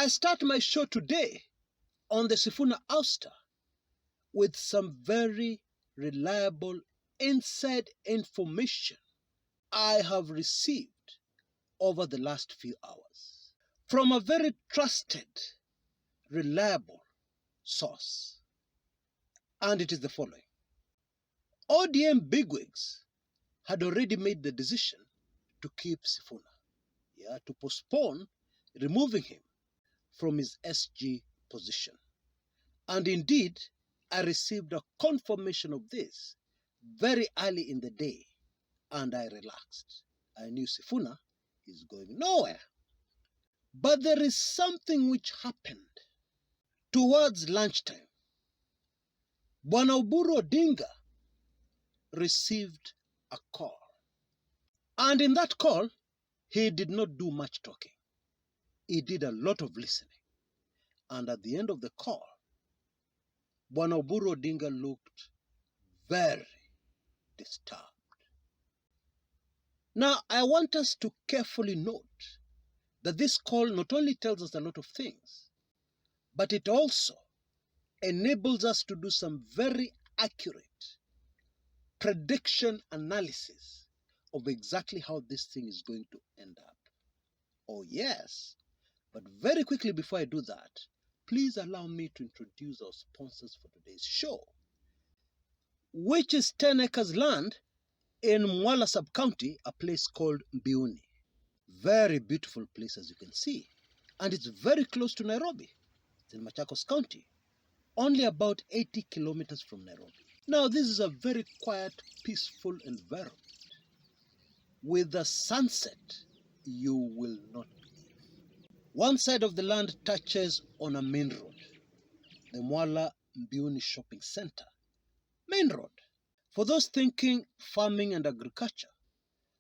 I start my show today on the Sifuna ouster with some very reliable inside information I have received over the last few hours from a very trusted, reliable source. And it is the following. ODM bigwigs had already made the decision to keep Sifuna, to postpone removing him from his SG position. And indeed, I received a confirmation of this very early in the day, and I relaxed. I knew Sifuna is going nowhere. But there is something which happened towards lunchtime. Bwana Oburu Odinga received a call. And in that call, he did not do much talking. He did a lot of listening. And at the end of the call, Bwana Oburu Odinga looked very disturbed. Now, I want us to carefully note that this call not only tells us a lot of things, but it also enables us to do some very accurate prediction analysis of exactly how this thing is going to end up. Oh yes, but very quickly before I do that, please allow me to introduce our sponsors for today's show, which is 10 acres land in Mwala sub-county, a place called Mbiuni. Very beautiful place, as you can see. And it's very close to Nairobi. It's in Machakos County, only about 80 kilometers from Nairobi. Now, this is a very quiet, peaceful environment. With a sunset you will not believe. One side of the land touches on a main road, the Mwala Mbiuni Shopping Center. Main road. For those thinking farming and agriculture,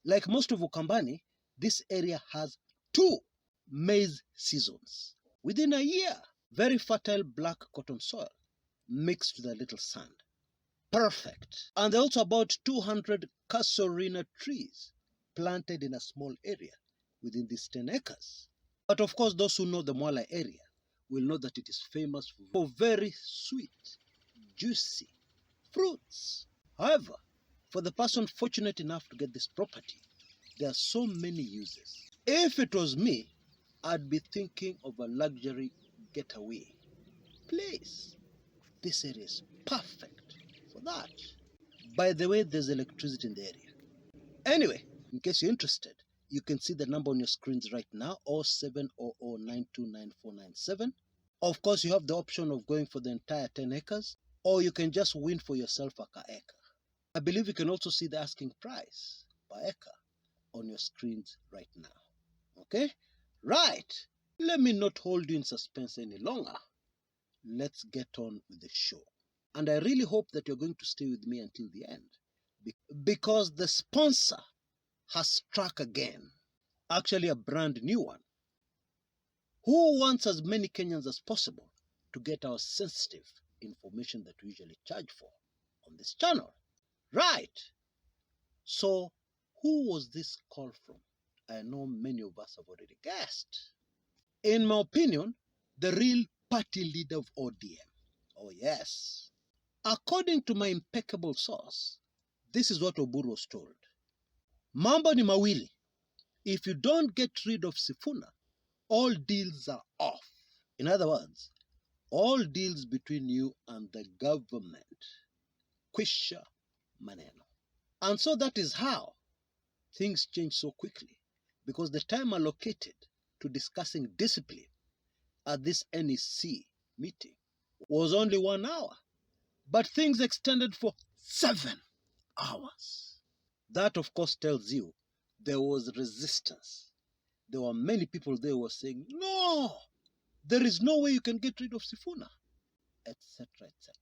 like most of Ukambani, this area has 2 maize seasons within a year. Very fertile black cotton soil mixed with a little sand. Perfect. And there are also about 200 casuarina trees planted in a small area within these 10 acres. But of course, those who know the Mwala area will know that it is famous for very sweet, juicy fruits. However, for the person fortunate enough to get this property, there are so many uses. If it was me, I'd be thinking of a luxury getaway place. This area is perfect for that. By the way, there's electricity in the area. Anyway, in case you're interested, you can see the number on your screens right now, 0700929497. Of course, you have the option of going for the entire 10 acres, or you can just win for yourself a acre. I believe you can also see the asking price per acre on your screens right now. Okay? Right. Let me not hold you in suspense any longer. Let's get on with the show. And I really hope that you're going to stay with me until the end, because the sponsor has struck again. Actually, a brand new one. Who wants as many Kenyans as possible to get our sensitive information that we usually charge for on this channel? Right. So, who was this call from? I know many of us have already guessed. In my opinion, the real party leader of ODM. Oh yes. According to my impeccable source, this is what Oburu was told. Mambo ni mawili. If you don't get rid of Sifuna, all deals are off. In other words, all deals between you and the government. Kwisha maneno. And so that is how things change so quickly, because the time allocated to discussing discipline at this NEC meeting was only 1 hour, but things extended for 7 hours. That, of course, tells you there was resistance. There were many people there who were saying, no, there is no way you can get rid of Sifuna, etc., etc.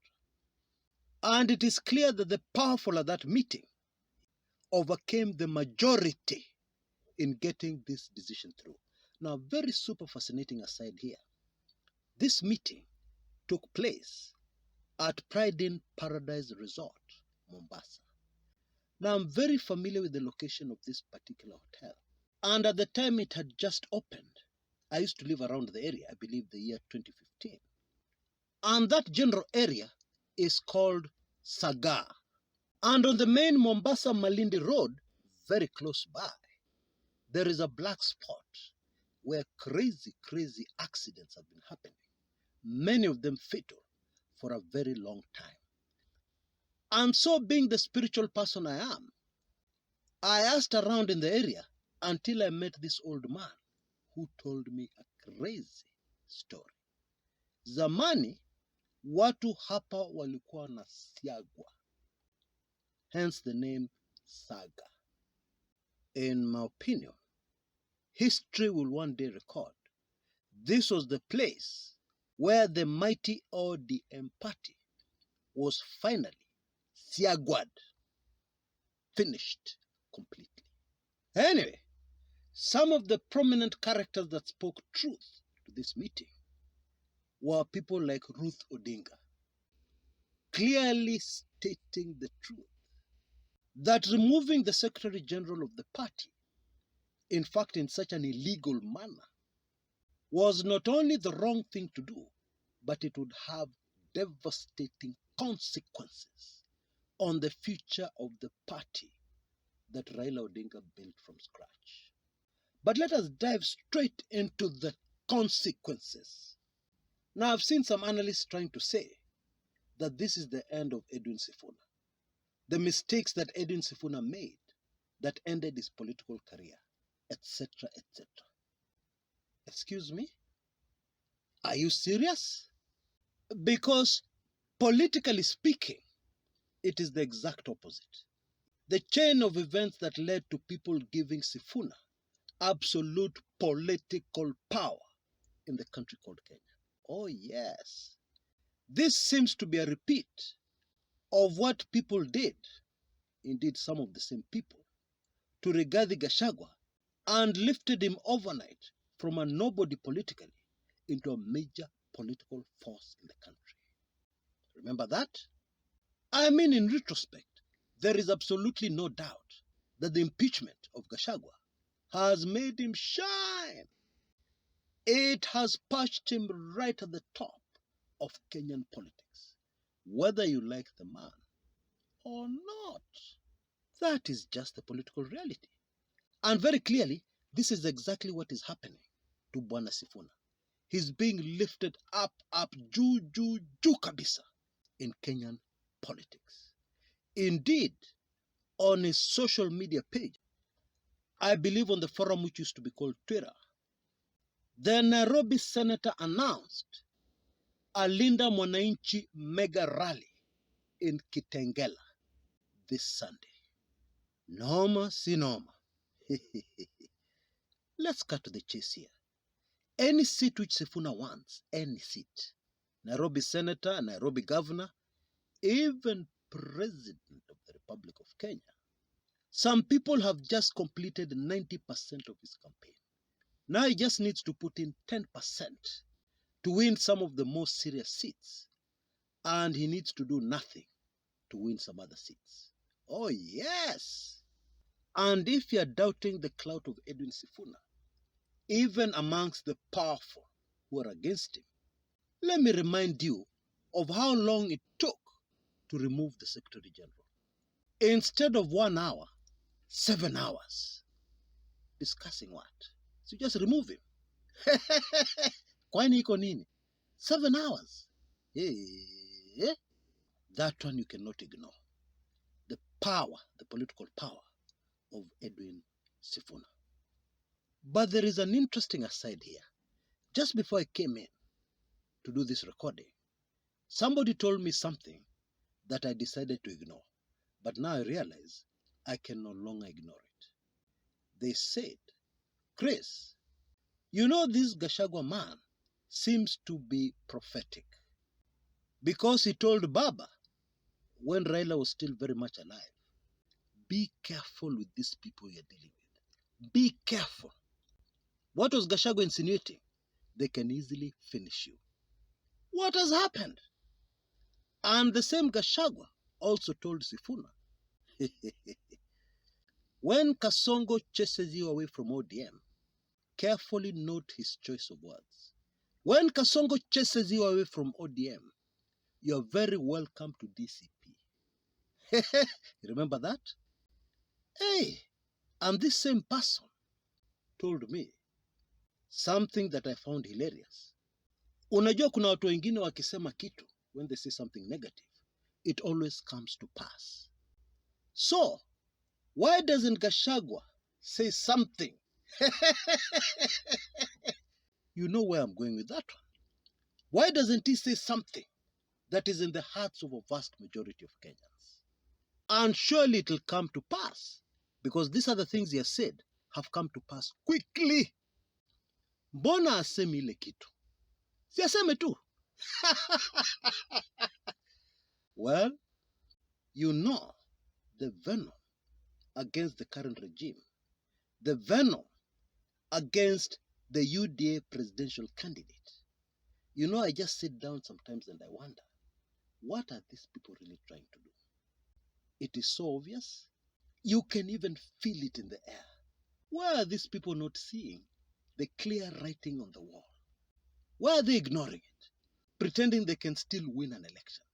And it is clear that the powerful at that meeting overcame the majority in getting this decision through. Now, very super fascinating aside here. This meeting took place at Pride in Paradise Resort, Mombasa. Now, I'm very familiar with the location of this particular hotel. And at the time it had just opened, I used to live around the area, I believe the year 2015. And that general area is called Saga. And on the main Mombasa-Malindi Road, very close by, there is a black spot where crazy accidents have been happening, many of them fatal, for a very long time. And so, being the spiritual person I am, I asked around in the area until I met this old man who told me a crazy story. Zamani, watu hapa walikuwa na siagwa, hence the name Saga. In my opinion, history will one day record this was the place where the mighty ODM party was finally siagwad, finished completely. Anyway, some of the prominent characters that spoke truth to this meeting were people like Ruth Odinga, clearly stating the truth that removing the Secretary General of the party, in fact in such an illegal manner, was not only the wrong thing to do, but it would have devastating consequences on the future of the party that Raila Odinga built from scratch. But let us dive straight into the consequences. Now, I've seen some analysts trying to say that this is the end of Edwin Sifuna, the mistakes that Edwin Sifuna made that ended his political career, etc., etc. Excuse me? Are you serious? Because politically speaking, it is the exact opposite. The chain of events that led to people giving Sifuna absolute political power in the country called Kenya. Oh yes. This seems to be a repeat of what people did, indeed some of the same people, to Rigathi Gachagua and lifted him overnight from a nobody politically into a major political force in the country. Remember that? I mean, in retrospect, there is absolutely no doubt that the impeachment of Gachagua has made him shine. It has perched him right at the top of Kenyan politics, whether you like the man or not. That is just the political reality. And very clearly, this is exactly what is happening to Bwana Sifuna. He's being lifted up, juu kabisa in Kenyan politics. Indeed, on his social media page, I believe on the forum which used to be called Twitter, the Nairobi senator announced a Linda Mwananchi mega rally in Kitengela this Sunday. Noma si noma. Let's cut to the chase here. Any seat which Sifuna wants, any seat, Nairobi senator, Nairobi governor, even president of the Republic of Kenya, some people have just completed 90% of his campaign. Now he just needs to put in 10% to win some of the most serious seats. And he needs to do nothing to win some other seats. Oh yes! And if you're doubting the clout of Edwin Sifuna, even amongst the powerful who are against him, let me remind you of how long it took to remove the Secretary General. Instead of 1 hour, 7 hours. Discussing what? So just remove him. Kwani iko nini? 7 hours. Yeah. That one you cannot ignore. The power, the political power of Edwin Sifuna. But there is an interesting aside here. Just before I came in to do this recording, somebody told me something that I decided to ignore. But now I realize I can no longer ignore it. They said, Chris, you know this Gachagua man seems to be prophetic. Because he told Baba, when Raila was still very much alive, be careful with these people you're dealing with. Be careful. What was Gachagua insinuating? They can easily finish you. What has happened? And the same Gachagua also told Sifuna, when Kasongo chases you away from ODM, carefully note his choice of words. When Kasongo chases you away from ODM, you're very welcome to DCP. You remember that? Hey, and this same person told me something that I found hilarious. Unajua kuna watu wengine wakisema kitu, when they say something negative, it always comes to pass. So, why doesn't Gachagua say something? You know where I'm going with that one. Why doesn't he say something that is in the hearts of a vast majority of Kenyans? And surely it will come to pass, because these are the things he has said have come to pass quickly. Mbona asemi ile kitu? Si aseme tu. Well, you know the venom against the current regime, the venom against the UDA presidential candidate. You know, I just sit down sometimes and I wonder, what are these people really trying to do? It is so obvious. You can even feel it in the air. Why are these people not seeing the clear writing on the wall? Why are they ignoring it? Pretending they can still win an election.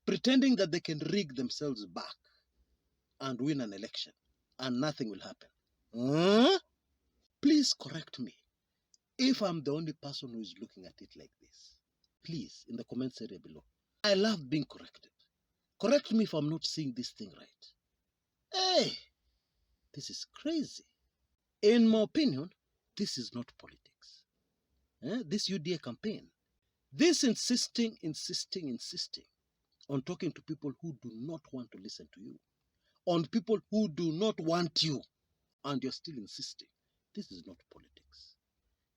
Pretending that they can rig themselves back and win an election and nothing will happen. Huh? Please correct me if I'm the only person who is looking at it like this. Please, in the comments area below. I love being corrected. Correct me if I'm not seeing this thing right. Hey, this is crazy. In my opinion, this is not politics. This UDA campaign, this insisting on talking to people who do not want to listen to you, on people who do not want you, and you're still insisting. This is not politics.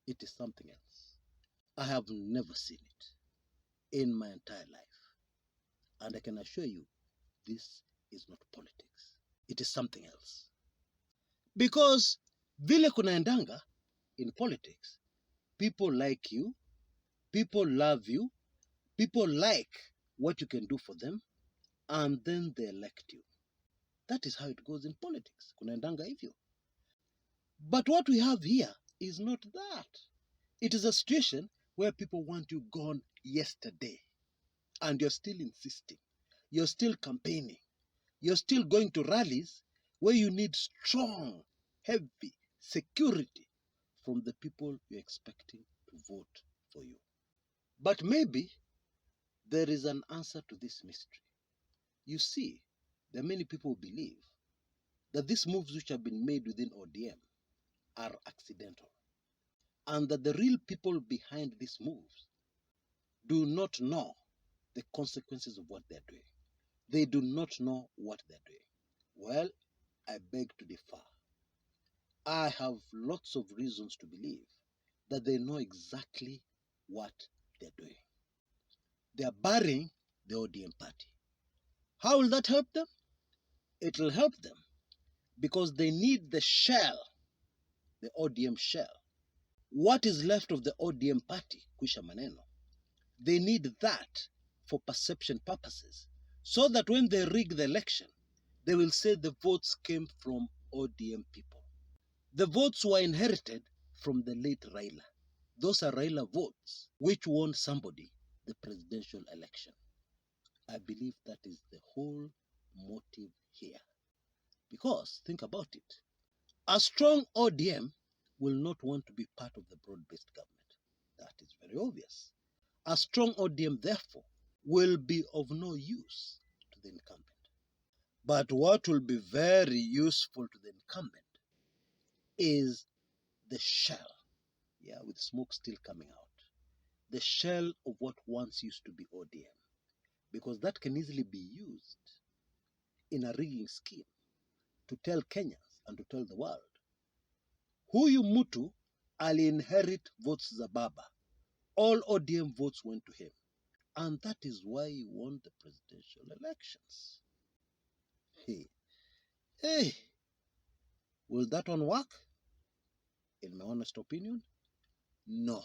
It is something else. I have never seen it in my entire life. And I can assure you, this is not politics. It is something else. Because vile kunaendanga in politics, people like you, people love you, people like what you can do for them, and then they elect you. That is how it goes in politics. Kunaendanga hivyo. But what we have here is not that. It is a situation where people want you gone yesterday, and you're still insisting. You're still campaigning. You're still going to rallies where you need strong, heavy security from the people you're expecting to vote for you. But maybe there is an answer to this mystery. You see, there are many people who believe that these moves which have been made within ODM are accidental, and that the real people behind these moves do not know the consequences of what they're doing. They do not know what they're doing. Well, I beg to differ. I have lots of reasons to believe that they know exactly what they're doing. They are burying the ODM party. How will that help them? It will help them because they need the shell, the ODM shell. What is left of the ODM party, Kwisha Maneno, they need that for perception purposes, so that when they rig the election, they will say the votes came from ODM people. The votes were inherited from the late Raila. Those are Raila votes which won somebody the presidential election. I believe that is the whole motive here. Because, think about it, a strong ODM will not want to be part of the broad-based government. That is very obvious. A strong ODM, therefore, will be of no use to the incumbent. But what will be very useful to the incumbent is the shell, with smoke still coming out. The shell of what once used to be ODM. Because that can easily be used in a rigging scheme to tell Kenyans and to tell the world, huyu mtu ali-inherit votes za baba. All ODM votes went to him. And that is why he won the presidential elections. Hey, will that one work? In my honest opinion, no,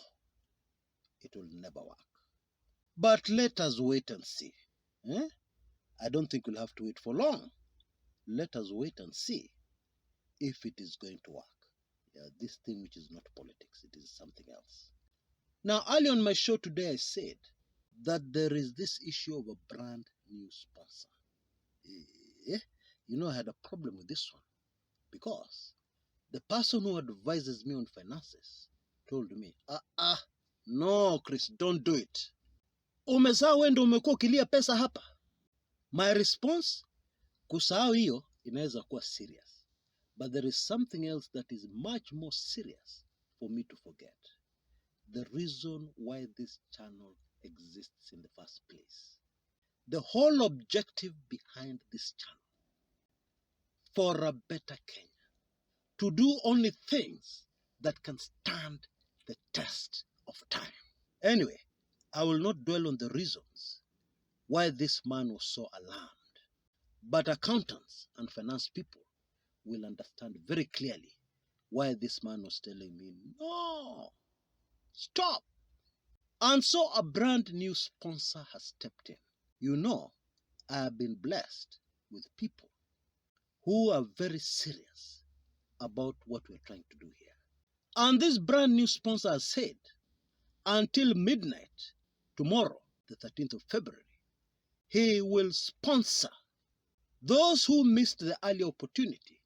it will never work. But let us wait and see. I don't think we'll have to wait for long. Let us wait and see if it is going to work. This thing which is not politics, it is something else. Now, early on my show today, I said that there is this issue of a brand new sponsor. I had a problem with this one because the person who advises me on finances told me, no, Chris, don't do it. Umezaa wewe ndio umekuwa ukilia pesa hapa. My response, kusahau hiyo inaweza kuwa serious. But there is something else that is much more serious for me to forget. The reason why this channel exists in the first place. The whole objective behind this channel, for a better Kenya, to do only things that can stand the test of time. Anyway, I will not dwell on the reasons why this man was so alarmed, but accountants and finance people will understand very clearly why this man was telling me, no, stop. And so a brand new sponsor has stepped in. I have been blessed with people who are very serious about what we're trying to do here. And this brand new sponsor has said, until midnight tomorrow, the 13th of February, he will sponsor those who missed the early opportunity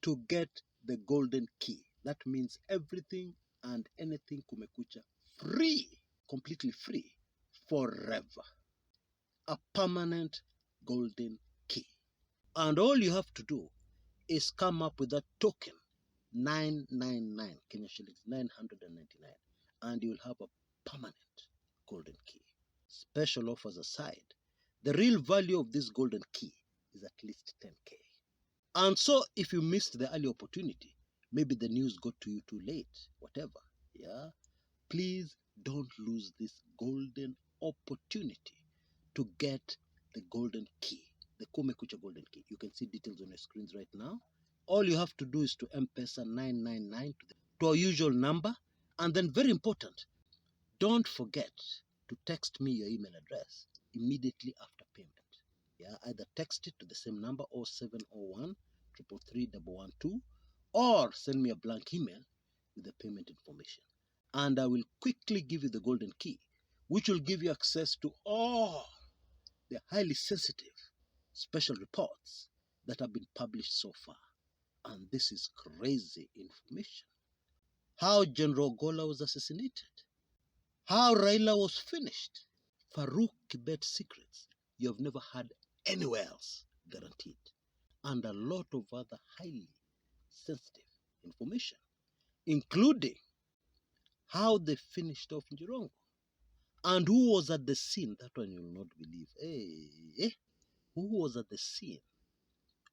to get the golden key. That means everything and anything Kumekucha free, completely free, forever. A permanent golden key. And all you have to do is come up with that token, 999 Kenya shillings, 999, and you'll have a permanent golden key. Special offers aside, the real value of this golden key is at least 10K. And so if you missed the early opportunity, maybe the news got to you too late, whatever, please don't lose this golden opportunity to get the golden key, the Kumekucha golden key. You can see details on your screens right now. All you have to do is to M-Pesa 999 to our usual number. And then very important, don't forget to text me your email address immediately after payment. Either text it to the same number 0701 333 112 or send me a blank email with the payment information. And I will quickly give you the golden key, which will give you access to all the highly sensitive special reports that have been published so far. And this is crazy information. How General Gola was assassinated. How Raila was finished. Farouk Kibet secrets you have never heard anywhere else, guaranteed. And a lot of other highly sensitive information, including how they finished off Njirongo. And who was at the scene? That one you will not believe. Who was at the scene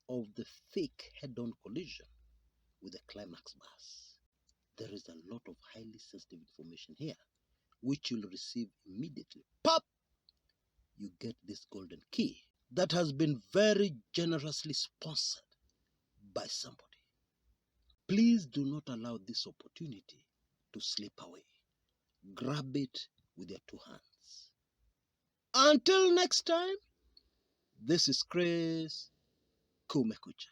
of the fake head-on collision with the climax bus? There is a lot of highly sensitive information here, which you'll receive immediately. Pop! You get this golden key that has been very generously sponsored by somebody. Please do not allow this opportunity to slip away. Grab it with your two hands. Until next time, this is Chris Kumekucha.